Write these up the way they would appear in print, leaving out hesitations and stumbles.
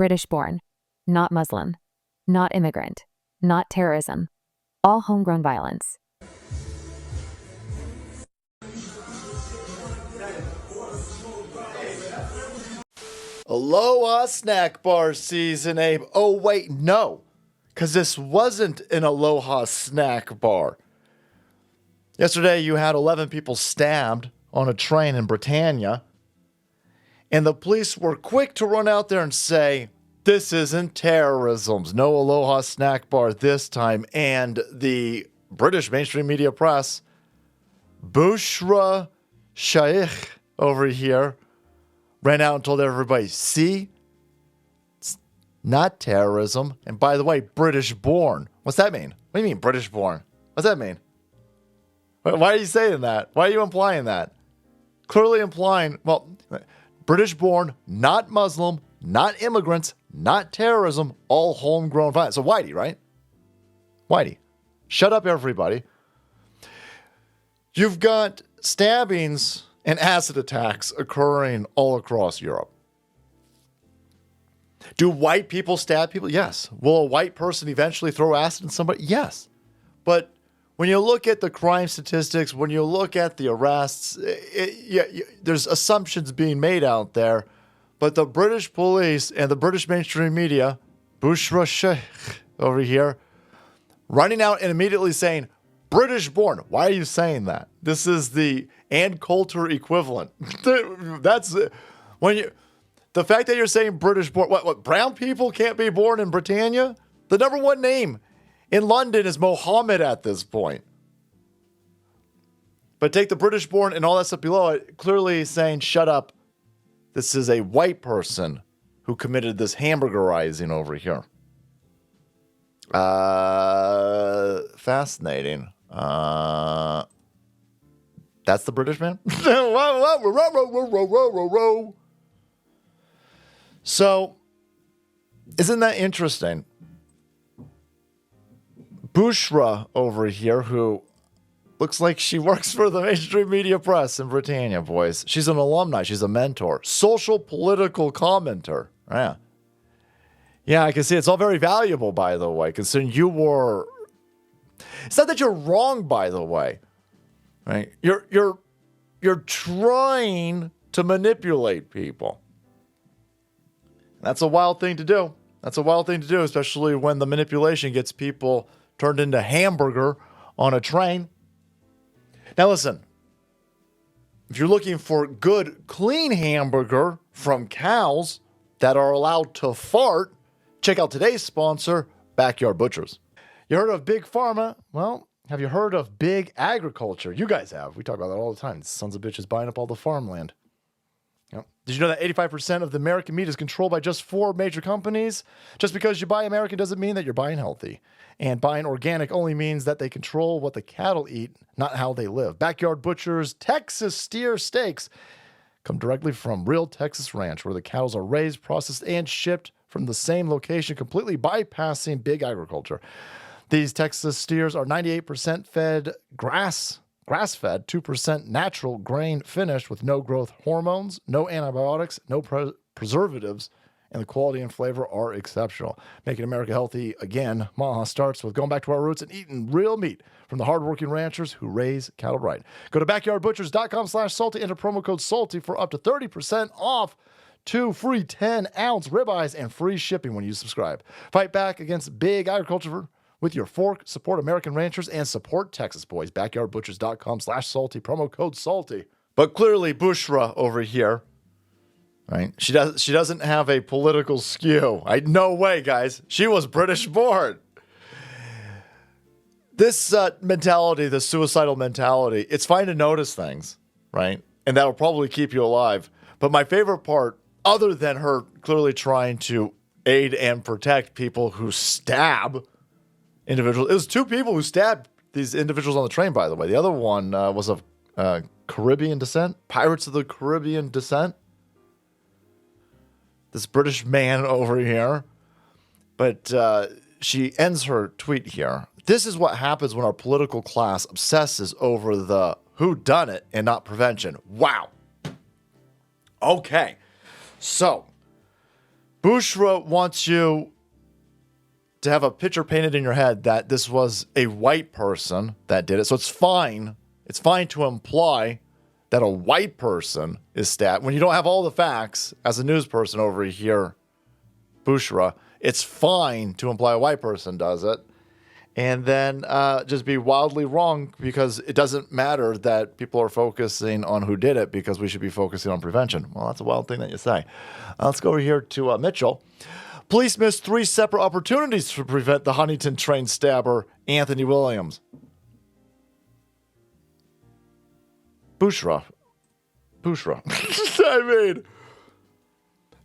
British born, not Muslim, not immigrant, not terrorism, all homegrown violence. Aloha snack bar season, Abe. Oh, wait, no. Because this wasn't an Aloha snack bar. Yesterday, you had 11 people stabbed on a train in Britannia. And the police were quick to run out there and say, this isn't terrorism. No Aloha snack bar this time. And the British mainstream media press, Bushra Shaikh over here, ran out and told everybody, see, it's not terrorism. And by the way, British born. What's that mean? What do you mean, British born? What's that mean? Why are you saying that? Why are you implying that? Clearly implying, well, British born, not Muslim, not immigrants, not terrorism, all homegrown violence. So Whitey, right? Whitey. Shut up, everybody. You've got stabbings and acid attacks occurring all across Europe. Do white people stab people? Yes. Will a white person eventually throw acid at somebody? Yes. But when you look at the crime statistics, when you look at the arrests, there's assumptions being made out there. But the British police and the British mainstream media, Bushra Sheikh over here, running out and immediately saying, British born. Why are you saying that? This is the Ann Coulter equivalent. That's when you, the fact that you're saying British born, what brown people can't be born in Britannia? The number one name in London is Mohammed at this point. But take the British born and all that stuff below it, clearly saying, shut up. This is a white person who committed this hamburgerizing over here. Fascinating. That's the British man? So, isn't that interesting? Bushra over here, who looks like she works for the mainstream media press in Britannia, boys. She's an alumni. She's a mentor. Social political commenter. Yeah. Yeah, I can see it's all very valuable, by the way, considering you were... It's not that you're wrong, by the way. Right? You're trying to manipulate people. That's a wild thing to do. That's a wild thing to do, especially when the manipulation gets people turned into hamburger on a train. Now listen, if you're looking for good, clean hamburger from cows that are allowed to fart, check out today's sponsor, Backyard Butchers. You heard of Big Pharma? Well, have you heard of Big Agriculture? You guys have. We talk about that all the time. Sons of bitches buying up all the farmland. Yep. Did you know that 85% of the American meat is controlled by just 4 major companies? Just because you buy American doesn't mean that you're buying healthy. And buying organic only means that they control what the cattle eat, not how they live. Backyard Butchers Texas steer steaks come directly from real Texas ranch, where the cattle are raised, processed, and shipped from the same location, completely bypassing big agriculture. These Texas steers are 98% fed grass-fed, 2% natural grain finished with no growth hormones, no antibiotics, no preservatives, and the quality and flavor are exceptional. Making America healthy again, Maha starts with going back to our roots and eating real meat from the hardworking ranchers who raise cattle right. Go to backyardbutchers.com/salty, enter promo code SALTY for up to 30% off 2 free 10-ounce ribeyes and free shipping when you subscribe. Fight back against big agriculture with your fork. Support American ranchers and support Texas boys. Backyardbutchers.com/salty, promo code SALTY. But clearly Bushra over here, right? She doesn't have a political skew. No way, guys. She was British born. This mentality, the suicidal mentality, it's fine to notice things, right? And that'll probably keep you alive. But my favorite part, other than her clearly trying to aid and protect people who stab individuals. It was 2 people who stabbed these individuals on the train, by the way. The other one was of Caribbean descent, Pirates of the Caribbean descent. This British man over here. But she ends her tweet here. This is what happens when our political class obsesses over the whodunit and not prevention. Wow. Okay. So, Bushra wants you to have a picture painted in your head that this was a white person that did it. So it's fine. It's fine to imply that a white person is stabbed when you don't have all the facts as a news person over here, Bushra. It's fine to imply a white person does it. And then just be wildly wrong because it doesn't matter that people are focusing on who did it because we should be focusing on prevention. Well, that's a wild thing that you say. Let's go over here to Mitchell. Police missed 3 separate opportunities to prevent the Huntington train stabber, Anthony Williams. Bushra. I mean,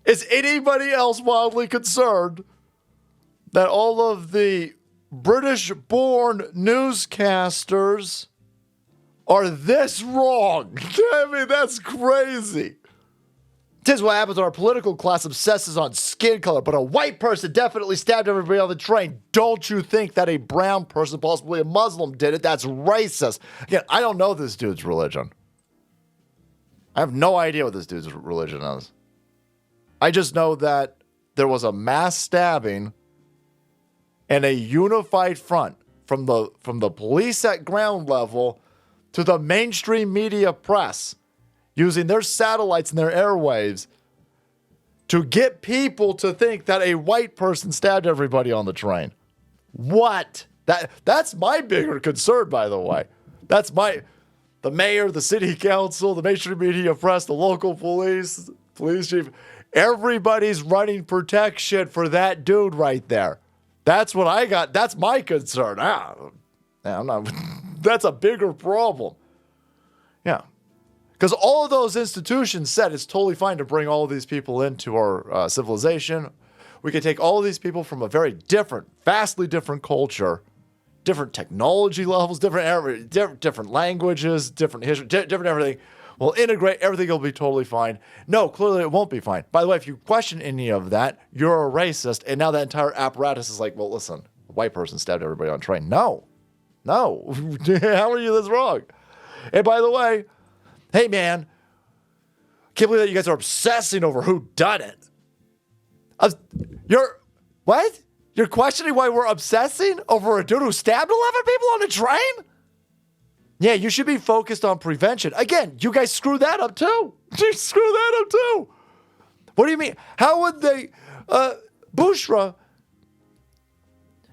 is anybody else wildly concerned that all of the British-born newscasters are this wrong? I mean, that's crazy. This is what happens when our political class obsesses on skin color, but a white person definitely stabbed everybody on the train. Don't you think that a brown person, possibly a Muslim, did it? That's racist. Again, I don't know this dude's religion. I have no idea what this dude's religion is. I just know that there was a mass stabbing and a unified front from the police at ground level to the mainstream media press using their satellites and their airwaves to get people to think that a white person stabbed everybody on the train. What? That's my bigger concern, by the way. That's the mayor, the city council, the mainstream media press, the local police chief. Everybody's running protection for that dude right there. That's what I got. That's my concern. I'm not. That's a bigger problem. Yeah. Because all of those institutions said it's totally fine to bring all of these people into our civilization. We could take all of these people from a very different, vastly different culture, different technology levels, different languages, different history, different everything. We'll integrate, everything will be totally fine. No, clearly it won't be fine. By the way, if you question any of that, you're a racist, and now that entire apparatus is like, well, listen, a white person stabbed everybody on a train. No. How are you this wrong? And by the way, hey, man, can't believe that you guys are obsessing over who done it. What? You're questioning why we're obsessing over a dude who stabbed 11 people on a train? Yeah, you should be focused on prevention. Again, you guys screw that up too. You screw that up too. What do you mean? How would they, Bushra,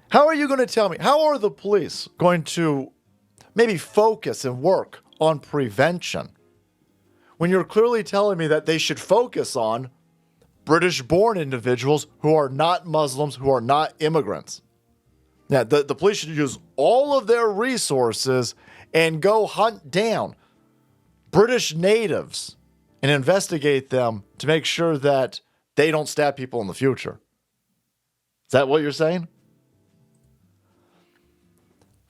how are you going to tell me? How are the police going to maybe focus and work on prevention when you're clearly telling me that they should focus on British-born individuals who are not Muslims, who are not immigrants? Yeah, the police should use all of their resources and go hunt down British natives and investigate them to make sure that they don't stab people in the future. Is that what you're saying?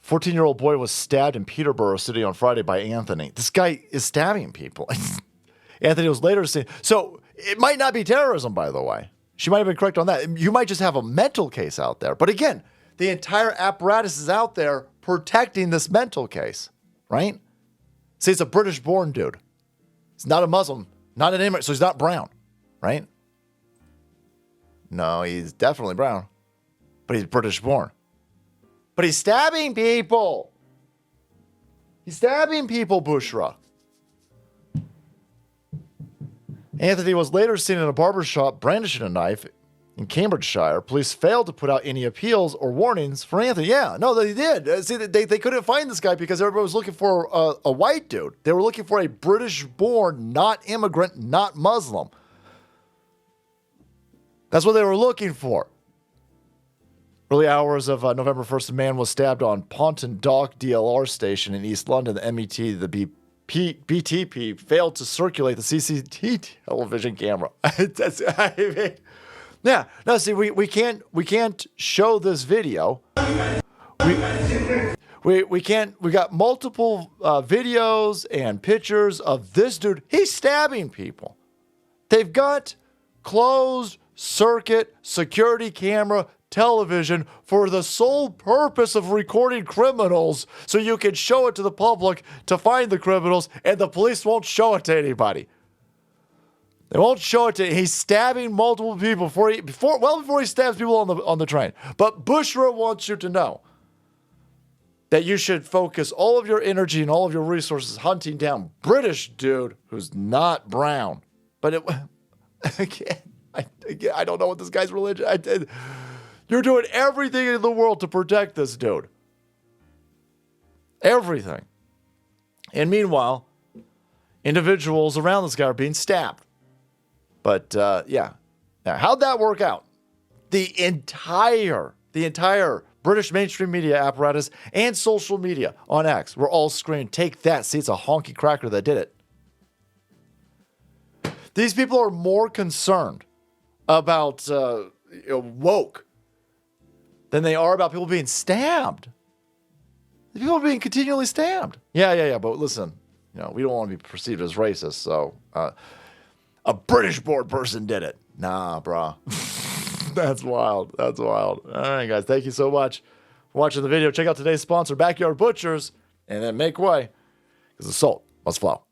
14-year-old boy was stabbed in Peterborough City on Friday by Anthony. This guy is stabbing people. Anthony was later seen. So it might not be terrorism, by the way. She might have been correct on that. You might just have a mental case out there. But again, the entire apparatus is out there protecting this mental case, right? See, it's a British-born dude. He's not a Muslim, not an immigrant, so he's not brown, right? No, he's definitely brown, but he's British-born. But he's stabbing people. He's stabbing people, Bushra. Anthony was later seen in a barbershop brandishing a knife in Cambridgeshire. Police failed to put out any appeals or warnings for Anthony. Yeah, no, they did. See, they couldn't find this guy because everybody was looking for a white dude. They were looking for a British-born, not immigrant, not Muslim. That's what they were looking for. Early hours of November 1st, a man was stabbed on Ponton Dock DLR station in East London. The MET, the BTP, failed to circulate the CCTV television camera. Yeah. No, see, we can't show this video. We can't. We got multiple videos and pictures of this dude. He's stabbing people. They've got closed circuit security camera television for the sole purpose of recording criminals so you can show it to the public to find the criminals, and the police won't show it to anybody. They won't show it to you. He's stabbing multiple people before he stabs people on the train. But Bushra wants you to know that you should focus all of your energy and all of your resources hunting down British dude who's not brown. But I don't know what this guy's religion. You're doing everything in the world to protect this dude. Everything. And meanwhile, individuals around this guy are being stabbed. But yeah. Now, how'd that work out? The entire British mainstream media apparatus and social media on X were all screaming, "Take that, see, it's a honky cracker that did it." These people are more concerned about woke than they are about people being stabbed. People are being continually stabbed. Yeah. But listen, we don't want to be perceived as racist, so a British-born person did it. Nah, brah. That's wild. That's wild. All right, guys. Thank you so much for watching the video. Check out today's sponsor, Backyard Butchers, and then make way, because the salt must flow.